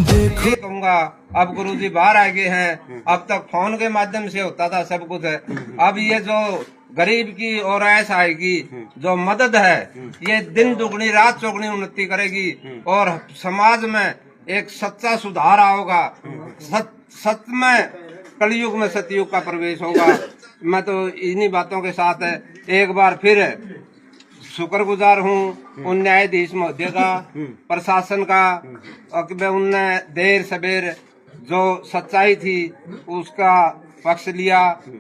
ये कहूँगा अब गुरुजी बाहर आ गए हैं, अब तक फोन के माध्यम से होता था सब कुछ है। अब ये जो गरीब की और ऐसा आएगी जो मदद है, ये दिन दुगनी रात चौगनी उन्नति करेगी और समाज में एक सच्चा सुधार आओगा। सत्य में कलयुग में सतयुग का प्रवेश होगा। मैं तो इन्हीं बातों के साथ एक बार फिर शुक्रगुजार हूँ उन न्यायाधीश महोदय का, प्रशासन का, उनने देर सबेर जो सच्चाई थी उसका पक्ष लिया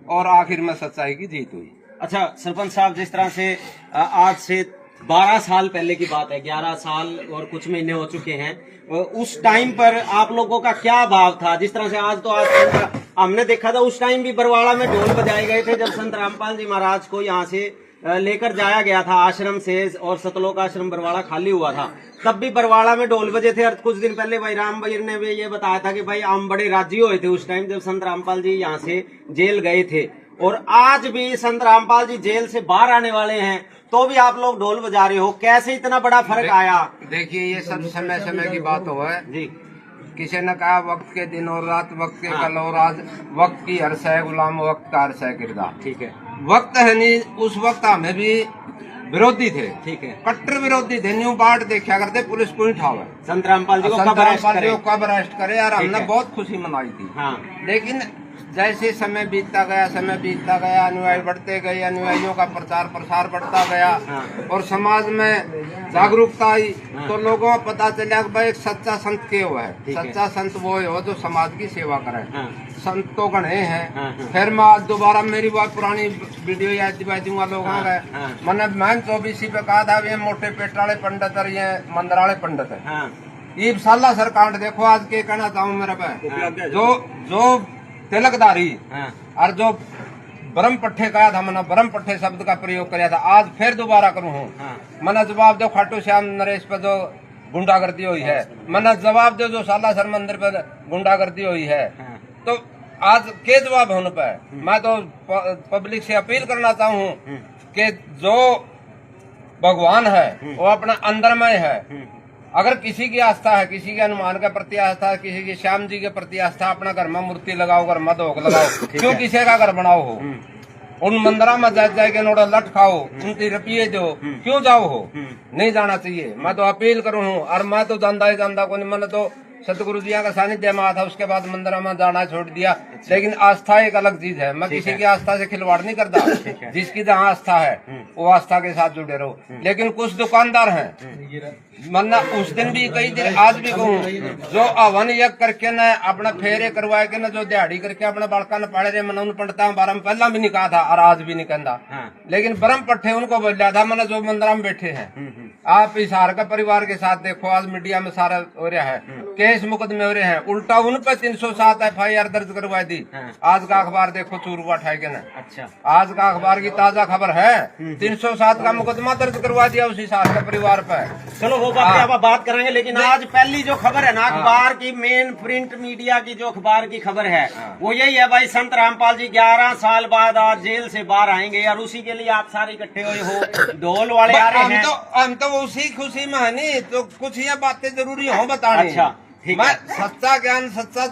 और आखिर में सच्चाई की जीत हुई। अच्छा सरपंच साहब, जिस तरह से आज से 12 साल पहले की बात है, 11 साल और कुछ महीने हो चुके हैं, उस टाइम पर आप लोगों का क्या भाव था? जिस तरह से आज तो आज हमने देखा था, उस टाइम भी बरवाड़ा में ढोल बजाए गए थे जब संत रामपाल जी महाराज को यहाँ से लेकर जाया गया था आश्रम से, और सतलोक आश्रम बरवाड़ा खाली हुआ था, तब भी बरवाड़ा में ढोल बजे थे। और कुछ दिन पहले भाई राम भाई ने भी ये बताया था कि भाई हम बड़े राजी हुए थे उस टाइम जब संत रामपाल जी यहाँ से जेल गए थे। और आज भी संत रामपाल जी जेल से बाहर आने वाले हैं तो भी आप लोग ढोल बजा रहे हो, कैसे इतना बड़ा फर्क आया? देखिए, ये सब समय समय की बात हो है जी। किसी ने कहा वक्त के दिन और रात, वक्त के कल और आज, वक्त की हर्ष है गुलाम, वक्त का हर्ष है किरदार। ठीक है, वक्त है नहीं, उस वक्त हमें भी विरोधी थे। ठीक है, कट्टर विरोधी थे, न्यू बाट देखा करते पुलिस को ही ठावे, संत रामपाल जी को कब अरेस्ट करे यार, हमने बहुत खुशी मनाई थी। हाँ। लेकिन जैसे समय बीतता गया, अनुयायी बढ़ते गए, अनुयायियों का प्रचार प्रसार बढ़ता गया और समाज में जागरूकता आई तो लोगों को पता चला कि भाई एक सच्चा संत क्यों है। सच्चा संत वो हो जो समाज की सेवा करे। संत तो गणे हैं। फिर मैं आज दोबारा मेरी बात पुरानी वीडियो याद दिवा दूंगा लोगों का। मैंने 24 पे कहा था ये मोटे पेट वाले पंडित और ये मंदिर वाले पंडित है। ये साला सरकांड देखो आज के कहना चाहूँ मेरे पे, जो तिलकधारी और जो ब्रह्म पट्टे कहा था, मैंने ब्रह्म पट्टे शब्द का प्रयोग किया था, आज फिर दोबारा करूँ मैंने जवाब दो खाटू श्याम नरेश पे जो गुंडागर्दी हुई है, मैंने जवाब दो जो सालासर मंदिर पे गुंडागर्दी हुई है। तो आज के जवाब होने पर मैं तो पब्लिक से अपील करना चाहूँ कि जो भगवान है वो अपना अंदरमय है। अगर किसी की आस्था है, किसी के हनुमान के प्रति आस्था है, किसी की श्याम जी के प्रति आस्था, अपना घर में मूर्ति लगाओ, घर में धोख लगाओ, क्यों किसी का घर बनाओ हो? उन मंदिरों में जाके नोड़ा लट खाओ, उनकी रुपये दो, क्यों जाओ हो? नहीं जाना चाहिए। मैं तो अपील करूँ और मैं तो जानता को नहीं, मैंने तो सतगुरु जी का सानिध्य में आया था, उसके बाद मंदिर में जाना छोड़ दिया। लेकिन आस्था एक अलग चीज है, मैं किसी की आस्था से खिलवाड़ नहीं करता। जिसकी जहाँ आस्था है वो आस्था के साथ जुड़े रहो। लेकिन कुछ दुकानदार हैं, मन्ना उस दिन भी कई दिन आज भी कहूँ, जो हवन यज्ञ करके न अपना फेरे करवाए के न जो दिहाड़ी करके अपने बालका न पाड़े रहे, मैंने उन पंडिता बारे में पहला भी नहीं कहा था और आज भी नहीं कहता। लेकिन ब्रह्म पट्टे उनको बोला था, मैंने जो मंदिर में बैठे हैं, आप इशार का परिवार के साथ देखो, आज मीडिया में सारा हो रहा है, केस मुकदमे हो रहे हैं, उल्टा उन पर 307 FIR दर्ज करवाई दी। आज का अखबार देखो चूरुआ ठाए के न। अच्छा, आज का अखबार की ताजा खबर है, 307 का मुकदमा दर्ज करवा दिया उस इशार के परिवार पर। चलो वो बात करेंगे, लेकिन आज पहली जो खबर है ना अखबार की, मेन प्रिंट मीडिया की जो अखबार की खबर है वो यही है भाई, संत रामपाल जी 11 साल बाद आज जेल से बाहर आएंगे और उसी के लिए आप सारे इकट्ठे हुए हो, ढोल वाले आ रहे हैं। हम तो उसी खुशी में है नहीं, तो कुछ ये बातें जरूरी हो बताने। अच्छा, मैं सच्चा ज्ञान, सच्चा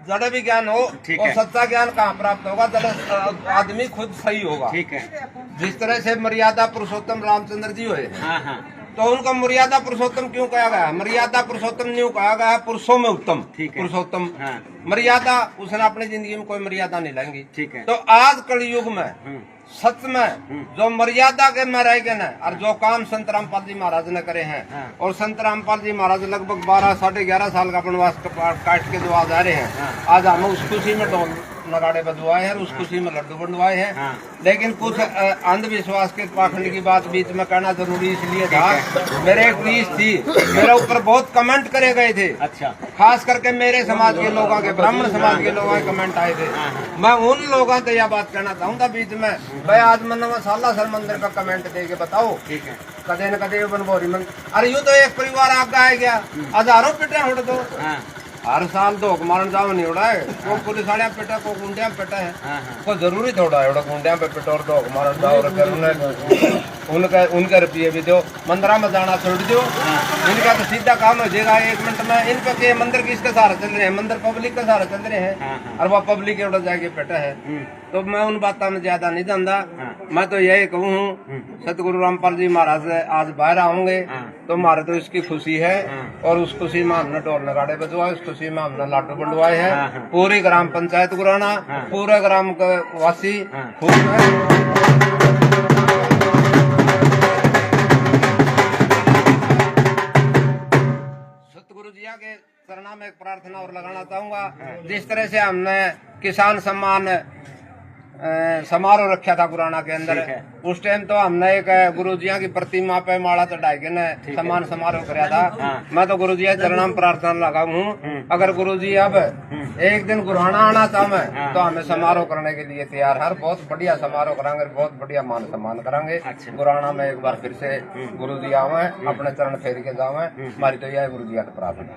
जड़ विज्ञान हो, और सच्चा ज्ञान कहाँ प्राप्त होगा जब आदमी खुद सही होगा। ठीक है, जिस तरह से मर्यादा पुरुषोत्तम रामचंद्र जी हुए, तो उनका मर्यादा पुरुषोत्तम क्यों कहा गया? मर्यादा पुरुषोत्तम न्यू कहा गया पुरुषों में उत्तम, पुरुषोत्तम। मर्यादा उसने अपनी जिंदगी में कोई मर्यादा नहीं लाएंगी। ठीक है, तो आज कलयुग में सच में जो मर्यादा के में रह गए न, और जो काम संत रामपाल जी महाराज ने करे हैं, और संत रामपाल जी महाराज लगभग 12 साढ़े 11 साल का वनवास काट के जो आज आ रहे हैं, आज हम उस खुशी में ढोल नगाड़े बजवाए हैं, उस खुशी में लड्डू बंटवाए हैं। लेकिन कुछ अंधविश्वास के पाखंड की बात बीच में कहना जरूरी इसलिए था, मेरे एक रीस थी, मेरे ऊपर बहुत कमेंट करे गए थे। अच्छा, खास करके मेरे समाज के लोगों के, ब्राह्मण समाज के लोगों के कमेंट आए थे। मैं उन लोगों से यह बात कहना चाहूँगा बीच में, भाई आज मैंने सालासर मंदिर का कमेंट दे के बताओ, कदे न कदे बनभोरी मंदिर, अरे यूँ तो एक परिवार आपका आ गया, हजारों पिटे उड़ दो, हर साल धोख मारन जाओ नहीं उड़ा है को पुलिस वाले पेटा को गुंडिया पेटा है को जरूरी थोड़ा है गुंडिया पे पेटो और धोख मारन जाओ और फिर उनके रुपये भी दो मंदिर में जाना छोड़ दो। इनका तो सीधा काम हो जाएगा 1 मिनट में। इनका के मंदिर किसके सहारे चल रहे हैं? मंदिर पब्लिक के सहारे चल रहे हैं और वह पब्लिक उड़ा जाके पेटा है। तो मैं उन बातों में ज्यादा नहीं जानता। मैं तो यही कहूँ सतगुरु रामपाल जी महाराज आज बाहर आओगे तो हमारे तो इसकी खुशी है और उस खुशी में हमने ढोल नगाड़े बजवाए, उस खुशी में हमने लाडू बंटवाए हैं। पूरी ग्राम पंचायत गुराना, पूरे ग्राम के वासी खुश है। सतगुरु जी के चरणा में एक प्रार्थना और लगाना चाहूंगा। जिस तरह से हमने किसान सम्मान समारोह रखा था गुराना के अंदर, उस टाइम तो हमने एक गुरुजिया की प्रतिमा पे माला चढ़ाई के ने सम्मान समारोह कराया था। मैं तो गुरुजी के चरणों में प्रार्थना लगा हूँ, अगर गुरुजी अब एक दिन गुराना आना चाहे तो हमें समारोह करने के लिए तैयार है। बहुत बढ़िया समारोह कराएंगे, बहुत बढ़िया मान सम्मान कराएंगे। गुराना में एक बार फिर से गुरुजी आवे, अपने चरण फेर के जावे। हमारी तो यह गुरुजी की प्रार्थना।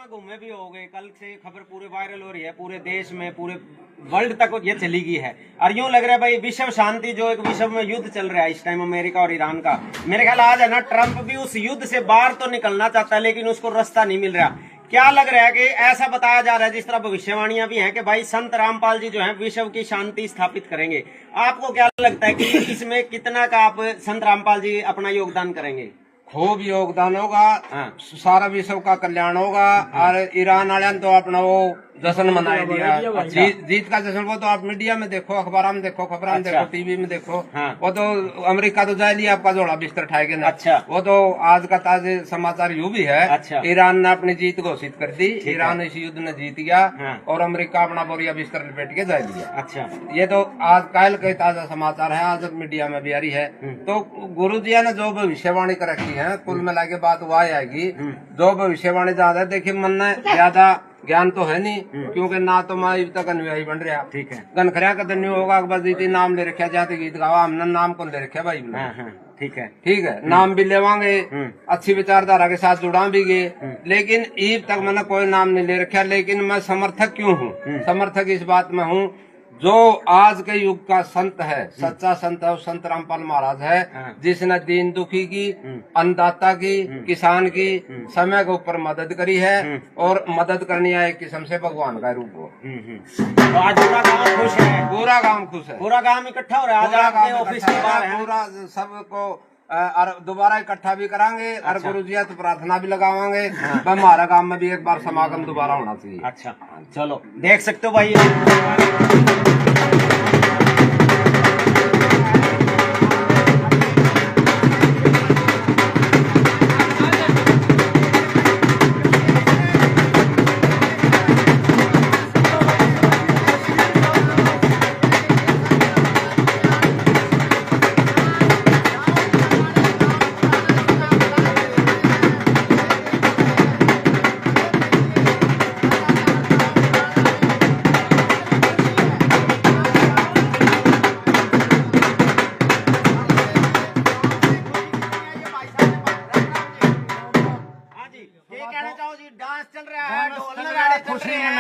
घूमे भी हो गए, कल से खबर पूरे वायरल हो रही है, पूरे देश में पूरे वर्ल्ड तक ये चली गई है। और यूं लग रहा है भाई विश्व शांति जो एक विश्व में युद्ध चल रहा है इस टाइम अमेरिका और ईरान का, मेरे ख्याल आज है ना ट्रंप भी उस युद्ध से बाहर तो निकलना चाहता है लेकिन उसको रास्ता नहीं मिल रहा। क्या लग रहा है कि ऐसा बताया जा रहा है जिस तरह भविष्यवाणियां भी हैं कि भाई संत रामपाल जी जो हैं विश्व की शांति स्थापित करेंगे। आपको क्या लगता है कि इसमें कितना का आप संत रामपाल जी अपना योगदान करेंगे? खूब योगदान होगा, सारा विश्व का कल्याण होगा। और ईरान वाले तो अपना वो जश्न मनाई दिया, जीत का जश्न। वो तो आप मीडिया में देखो, अखबार में देखो, खबर में देखो, टीवी में देखो। वो तो अमेरिका तो जाए लिया आपका जोड़ा बिस्तर ठाएगे ना। वो तो आज का ताजे समाचार यूं भी है, ईरान ने अपनी जीत घोषित कर दी। ईरान इस युद्ध में जीत गया और अमेरिका अपना बोरिया बिस्तर लपेट के जाए लिया। ये तो आज कल के ताजा समाचार है, आज मीडिया में भी आ रही है। तो गुरु जी ने जो भविष्यवाणी कर रखी है, कुल मिला के बात वह आएगी जो भविष्यवाणी ज्यादा है। देखिए मन में ज्यादा ज्ञान तो है नहीं, क्योंकि ना तो मैं अब तक अनुयायी बन रहा। ठीक है, गनखरिया का धन्य होगा बस इतनी नाम ले रखा, जाते गीत गावा हमने नाम कौन ले रखा भाई। ठीक है, ठीक है, नाम भी लेवांगे, अच्छी विचारधारा के साथ जुड़ा भी गए, लेकिन ईब तक मैंने कोई नाम नहीं ले रखा। लेकिन मैं समर्थक क्यों हूँ? समर्थक इस बात में हूँ जो आज के युग का संत है, सच्चा संत है, संत रामपाल महाराज है, जिसने दीन दुखी की, अन्नदाता की, किसान की समय के ऊपर मदद करी है और मदद करनी है एक किस्म से भगवान का रूप हो। तो आज पूरा गांव खुश है, पूरा गांव खुश है, पूरा गांव इकट्ठा हो रहा है। आज आपके ऑफिस के बाहर है, पूरा सबको और दोबारा इकट्ठा भी करांगे और गुरु जी तो प्रार्थना भी लगावांगे। हमारा गांव में भी एक बार समागम दोबारा होना चाहिए। अच्छा, चलो देख सकते हो भाई। डांस चल रहा है, ढोल नगाड़े चल रहे हैं।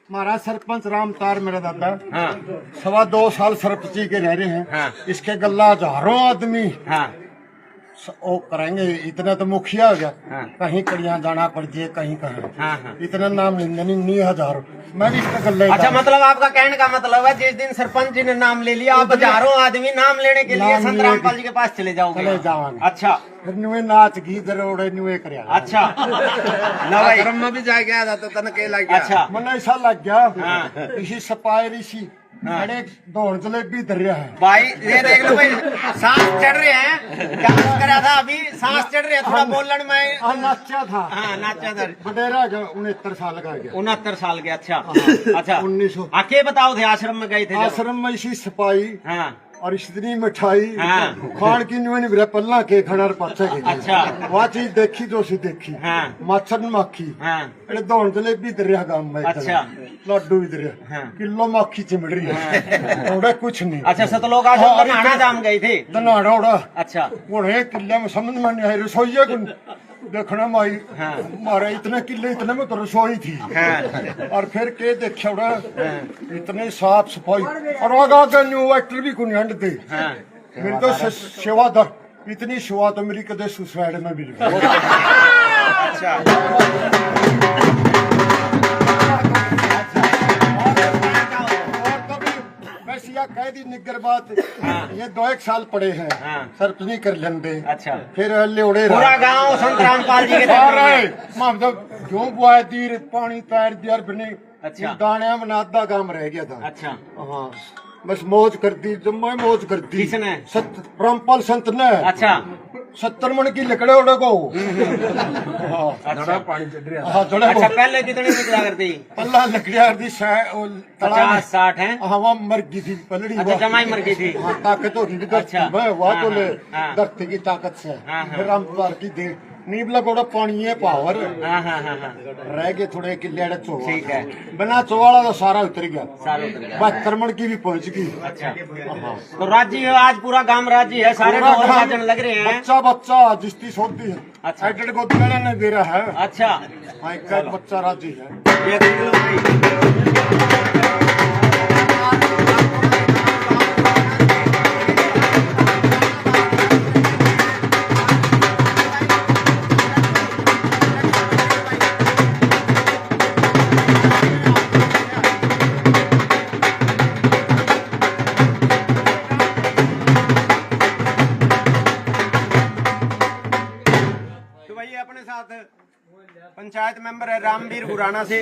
हमारा सरपंच रामतार मेरा दादा 2.25 साल सरपंची के रह रहे हैं। इसके गल्ला हजारों आदमी वो करेंगे। इतना तो मुखिया हो गया, कहीं कड़िया जाना पड़ जाए, कहीं कहीं इतना नाम लेंगे नहीं हजारों। मैं भी इसका गल्ला। अच्छा, मतलब आपका कहने का मतलब है जिस दिन सरपंच जी ने नाम ले लिया आप हजारों आदमी नाम लेने के लिए संत रामपाल जी के पास चले जाओगे? चले जाओगे। अच्छा, फिर नुए नाच गीत दरोड़े नुए कर। अच्छा ना भाई, कर्म में भी जा गया तो तन के लग गया। अच्छा, मन ऐसा लग गया इसी सपाय ऋषि बड़े दौड़ जलेबी धर रहा है भाई। ये देख लो भाई, सांस चढ़ रहे हैं। क्या करा था अभी? सांस चढ़ रहे हैं थोड़ा बोलने में। नाचा था। हाँ, नाचा था। बडेरा 69 साल का गया। 69 साल के। अच्छा अच्छा, 1900। आके बताओ थे आश्रम में गए थे? आश्रम में इसी सपाई और इतनी मिठाई हाँ। खान की नहीं मेरा पल्ला के खाना पाछे के अच्छा। वह चीज देखी जो सी देखी हाँ। मच्छर माखी हाँ। अरे दौड़ जलेबी दरिया गांव में अच्छा। लड्डू भी दरिया हाँ। किलो माखी चिमड़ रही है और कुछ नहीं। अच्छा सतलोक आज हाँ, नहाना जाम गए थे। दनाड़ा उड़ा अच्छा उड़े किले में समझ में नहीं आई रसोईया को देखना माई हाँ। मारे इतने किले इतने में तो रसोई थी हाँ। और फिर के देखा उड़ा इतने साफ सफाई और आगा न्यू एक्टर भी कुछ हंड थे हाँ। मेरी तो सेवादार इतनी सेवा तो मेरी कदे सुसाइड में भी नहीं। अच्छा और कभी वैसे या कह दी निगर बात ये 2-1 साल पड़े हैं हाँ। सरपंच कर लेंदे अच्छा फिर लेवड़े पूरा गांव संत रामपाल जी के आ दरबार रहे में। मां जब क्यों बुआए तीर पानी तैर दिया बने अच्छा। दाने में आधा काम रह गया था। अच्छा हाँ बस मौज करती जब मैं मौज करती किसने? रामपाल संत ने अच्छा 70 मन की लकड़े उड़े को हाँ अच्छा हाँ जड़े अच्छा को पहले कितनी निकला करती? पल्ला लकड़िया दी 50-60 है। हवा मर गई थी पलड़ी अच्छा जमाई मर गई थी। हाँ ताकत होगी धरती अच्छा। में वह तो हाँ, ले हाँ। धरती की ताकत से हाँ, हाँ। फिर रामपाल की दे नीबला गोड़ा पानी है पावर हाँ हाँ हाँ हाँ रह गए थोड़े किले ठीक है। बिना चौवाड़ा तो सारा उतर गया सारे उतर गया। 72 मन की भी पहुंच गई। अच्छा तो राज्य है आज पूरा गांव राज्य है सारे पूरा ढोल गांव बाजन लग रहे हैं। बच्चा बच्चा जिसकी सोती है अच्छा। एडेड को दिलाने नहीं दे रहा है। अच्छा हाँ एक बच्चा राजी है। ये देख लो भाई। तो भाई अपने साथ पंचायत मेंबर है रामवीर गुराना से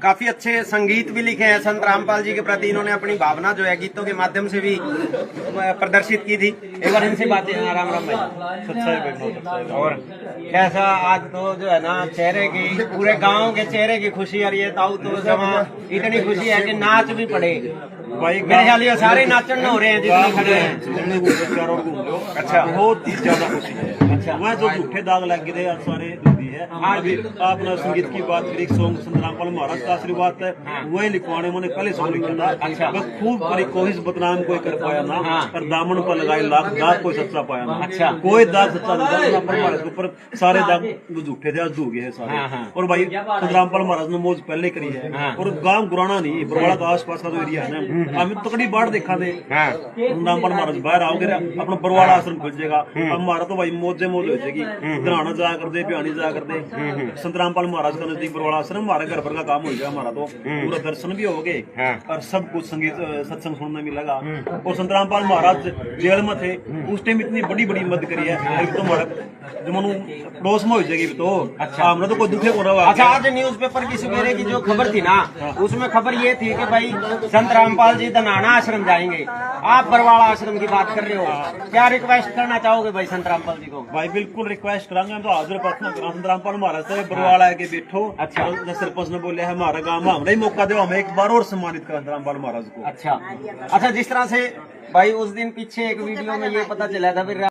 काफी अच्छे संगीत भी लिखे हैं संत रामपाल जी के प्रति। इन्होंने अपनी भावना जो है गीतों के माध्यम से भी प्रदर्शित की थी। एक बार इनसे बातें हैं। राम राम भाई। और कैसा आज तो जो है ना चेहरे की पूरे गांव के चेहरे की खुशी और ये ताऊ तो जमा इतनी खुशी है कि नाच भी पड़े भाई। मेरे ख्याल ये सारे नाचन हो रहे हैं जितने खड़े हैं। अच्छा बहुत ही ज्यादा खुशी है। अच्छा वह जो झूठे दाग लग गए थे सारे दी है। हाँ जी। आपने संगीत की बात करी सॉन्ग संत रामपाल महाराज का आशीर्वाद है वही लिखवाने मैंने पहले सॉन्ग लिखा था। अच्छा। बस खूब बड़ी कोशिश बदनाम कोई कर पाया ना हाँ। पर दामन पर लगाए लाख दाग कोई सच्चा पाया ना। अच्छा। कोई दाग सच्चा नहीं था महाराज के ऊपर सारे दाग जो झूठे थे आज धो गए हैं सारे। हाँ, हाँ। और भाई संत रामपाल महाराज ने मौज पहले करी है। हाँ। और गांव गुराना नहीं बरवाड़ा का आस पास का जो एरिया है ना हमें तकड़ी बाढ़ देखा थे। हाँ। संत रामपाल महाराज बाहर आओगे अपना बरवाड़ा आश्रम खुल जाएगा। हमारा तो भाई मौजे मौज हो जाएगी। दराना जाया करते प्यानी जाया करते संत रामपाल महाराज का नजदीक बरवाड़ा आश्रम हमारे घर पर का काम हो गया। हमारा तो पूरा दर्शन भी हो गए और सब कुछ संगीत सत्संग सुनने में लगा। और संत रामपाल महाराज जेल में थे उस टाइम इतनी बड़ी बड़ी मदद करी है। एक तो हमारा जो मनु पड़ोस में हो जाएगी तो अच्छा हमने तो कोई दुखे को रहा। अच्छा आज न्यूज़पेपर की सवेरे की जो खबर थी ना उसमें खबर ये थी कि भाई संत रामपाल जी दनाना आश्रम जाएंगे। आप बरवाड़ा आश्रम की बात कर रहे हो। क्या रिक्वेस्ट करना चाहोगे भाई संत रामपाल जी को? भाई बिल्कुल रिक्वेस्ट करांगे तो हाजिर प्रार्थना करा संत रामपाल महाराज से बरवाड़ा के बैठो। अच्छा। और सरपंच ने बोले हमारा गांव हमें ही मौका दो हमें एक बार और सम्मानित करा संत रामपाल महाराज को। अच्छा अच्छा जिस तरह से भाई उस दिन पीछे एक वीडियो में ये पता चला था फिर